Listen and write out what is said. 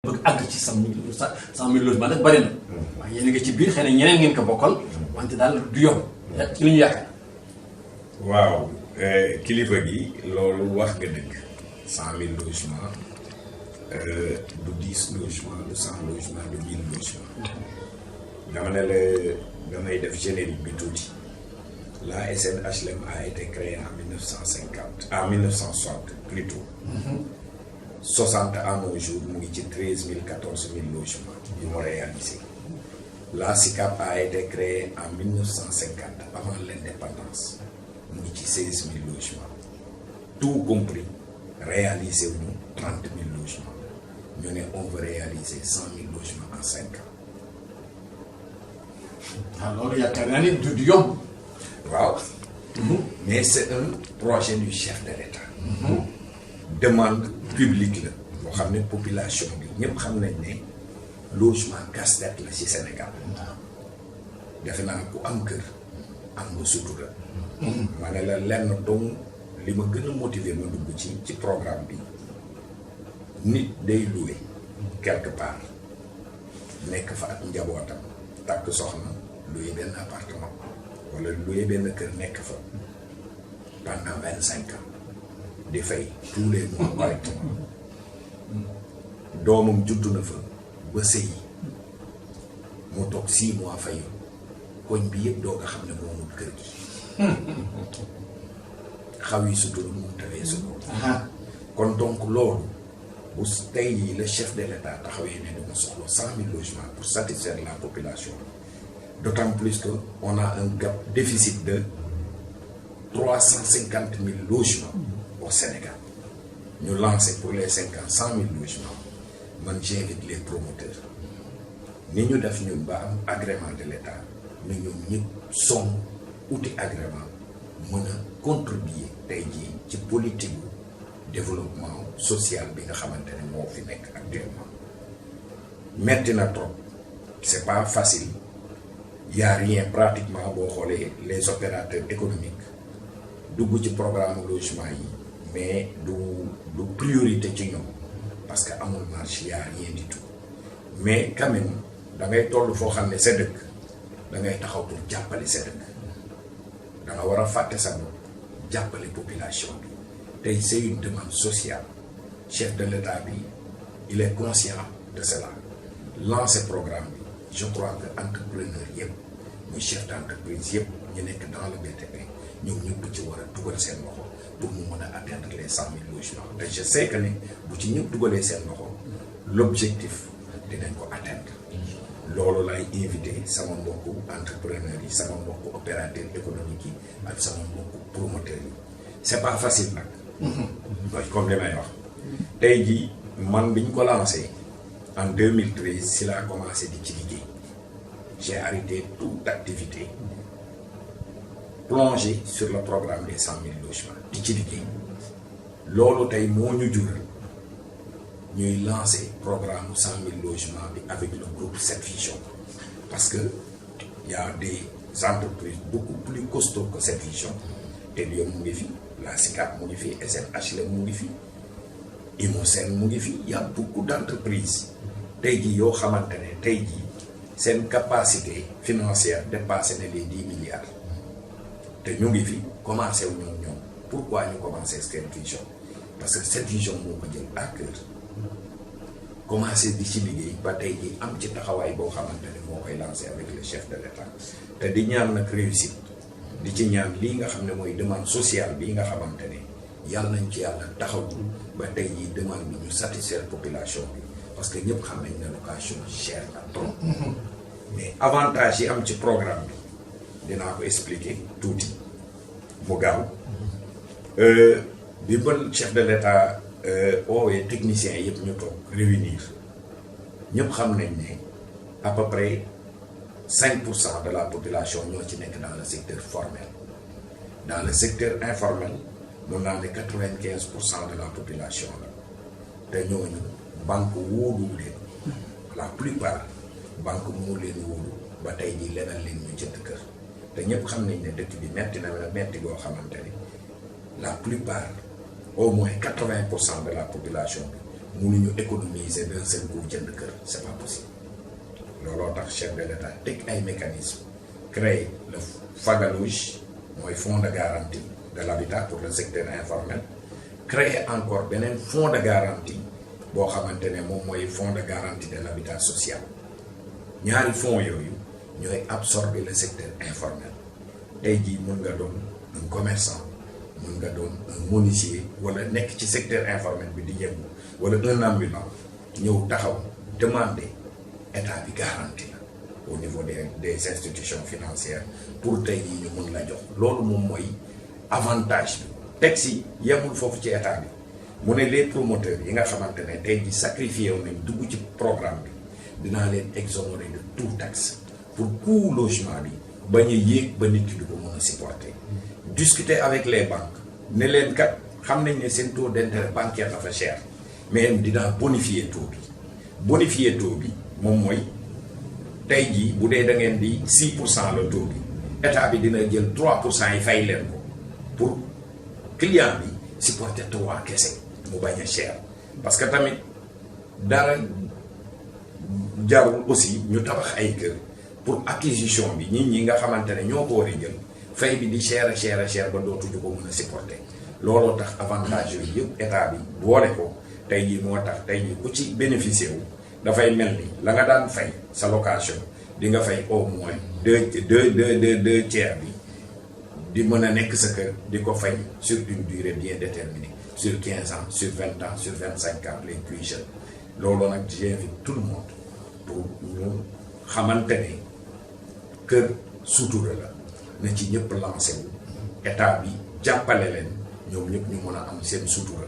bëgg àgg ci 100 000 logements nag bari na. waaye yéen a ngi ci biir xëy na ñeneen ngeen ko bokkal. wante daal du yomb. ci li ñu yaakaar. waaw kilifa gi loolu wax nga dëgg 100 000 logements du 10 logements du 100 logements du 1000 logements. dama ne la damay def générique bi tuuti. La SNHLM a été créée en 1960 plutôt. 60 à nos jours mu ngi ci 13 000 14 000 logements yu mu réalisé. La SICAP a été créée en 1950 avant l'indépendance mu ngi ci 16 000 logements. Tout compris réalisé wu ñu 30 000 logements ñu ne on veut réaliser 100 000 logements en 5 ans. waaw loolu yaakaar naa ni du yomb. waaw. mais c'est un projet du chef de l'État. demande publique la boo xam ne population bi ñëpp xam nañ ne logement casse-tête la ci Sénégal. defe naa ku am kër am nga sutura. ma ne la lenn dong li ma gën a motiver ma dugg ci programme bi nit day louer quelque part nekk fa ak njabootam takk soxna louer benn appartement wala louer benn kër nekk fa pendant 25 ans di fay tous les mois correctement doomam juddu na fa ba sëy mu toog 6 mois fayu koñ bi yëpp doo nga xam ne moomul kër gi xaw yi sutura mu tawee sutura kon donc loolu bu tey jii le chef de l'État taxawee ne dama soxla 100 000 logements pour satisfaire la population, d'autant plus que on a un gap déficit de 350 000 logements au Sénégal. Nous lançons pour les 5 ans 100 000 logements. Man j'invite les promoteurs. Nous avons un agrément de l'État. Nous avons son outil agrément pour contribuer à la politique de développement social que nous avons actuellement. Maintenant, c'est pas facile. Il n'y a rien pratiquement pour les opérateurs économiques. Dugg ci programme logement yi mais du priorité ci ñoom parce que amul marché y a rien du tout mais quand même da ngay toll foo xam ne sa dëkk da ngay taxaw pour jàppale sa dëkk da nga war a fàtte sa bopp jàppale population bi tey c'est une demande sociale chef de l'État bi il est conscient de cela lancer programme bi je crois que entrepreneur yëpp muy chef d'entreprise yëpp ñu nekk dans le BTP ñoom ñëpp ci war a dugal seen loxo pour mu mën a atteindre les 100 000 logements te je sais que ne bu ci ñëpp dugalee seen loxo l'objectif dinañ ko atteindre loolu lay invité sama mbokku entrepreneurs yi sama mbokku opérateurs économiques yi ak sama mbokku promoteurs yi c'est pas facile nag. mooy comme li may wax tey jii man biñ ko lancé en 2013 si laa commencé di ci liggéey j'ai arrêté toute activité plongé sur le programme des 100 000 logements di ci liggéey loolu tey moo ñu jural ñuy lancer programme 100 000 logements bi avec le groupe 7 Vision parce que y a des entreprises beaucoup plus costauds que 7 Vision Telium mu ngi fi la SICAP mu ngi fi SNHLM mu ngi fi Imosen mu ngi fi y a beaucoup d'entreprises tey jii yoo xamante ne tey jii seen capacité financière dépassé na les 10 milliards te ñu ngi fi commencé wu ñoom pourquoi ñu commencé 7 Vision parce que 7 Vision moo ko jël à cœur commencé di ci liggéey ba tey jii am ci taxawaay boo xamante ne moo koy lancé avec le chef de l'État te di ñaan nag réussite di ci ñaan lii nga xam ne mooy demande sociale bi nga xamante ne yàlla nañ ci yàlla taxaw ba tey jii demande bi ñu satisfaire population bi parce que ñëpp xam nañ ne location cher na trop mais avantage yi am ci programme bi dinaa ko expliquer tuuti mu gaaw bi ba chef de l'État oowee techniciens yëpp ñu toog réunir ñëpp xam nañ ne à peu près 5% de la population ñoo ci nekk dans le secteur formel dans le secteur informel mun naa ne 95% de la population la te ñooñu banque wóolu leen la plupart banque moo leen wóolu ba tey jii lebal leen ñu jënd kër te ñëpp xam nañ ne dëkk bi metti na metti goo xamante ni la plupart au moins 80% de la population bi mënuñu économiser d'un seul coup jënd kër c'est pas possible. looloo tax chef de l'État teg ay mécanismes créer le FAGALOJ mooy fonds de garantie de l'habitat pour le secteur informel, créer encore beneen fonds de garantie boo xamante ne moom mooy fonds de garantie de l'habitat social. ñaari fonds yooyu ñooy absorber le secteur informel. tey jii mën nga doon un commerçant, mën nga doon un menuisier wala nekk ci secteur informel bi di yëngu wala un ambulant ñëw taxaw demander état bi garantie la au niveau des institutions financières pour tey jii ñu mën la jox. loolu moom mooy avantage bi. teg si yemul foofu ci état bi mu ne les promoteurs yi nga xamante ne tey jii sacrifié wu nañ dugg ci programme bi dinaa leen exonérer de tout taxe pour coût logement bi bañ a yéeg ba nit ki du ko mën a supporter. discuter avec les banques ne leen kat xam nañ ne seen taux d'intérêt bancaire dafa cher mais dinaa bonifier taux bi. bonifier taux bi moom mooy tey jii bu dee da ngeen di 6% le taux bi état bi dina jël 3% yi fay leen ko pour client bi supporter 3 kese mu bañ a cher. parce que tamit dara jarul aussi ñu tabax ay kër pour acquisition bi nit ñi nga xamante ne ñoo ko war a jël fay bi di cher ba dootuñu ko mën a supporter. looloo tax avantage yooyu yëpp état bi boole ko tey jii moo tax tey jii ku ci bénéficier wu dafay mel ni la nga daan fay sa location di nga fay au moins deux tiers bi di mën a nekk sa kër di ko fay sur une durée bien déterminée, sur 15 ans, sur 20 ans, sur 25 ans les plus jeunes. loolu nag j'invite tout le monde pour ñu xamante ne kër sutura la na ci ñëpp lancé wu état bi jàppale leen ñoom ñëpp ñu mën a am seen sutura.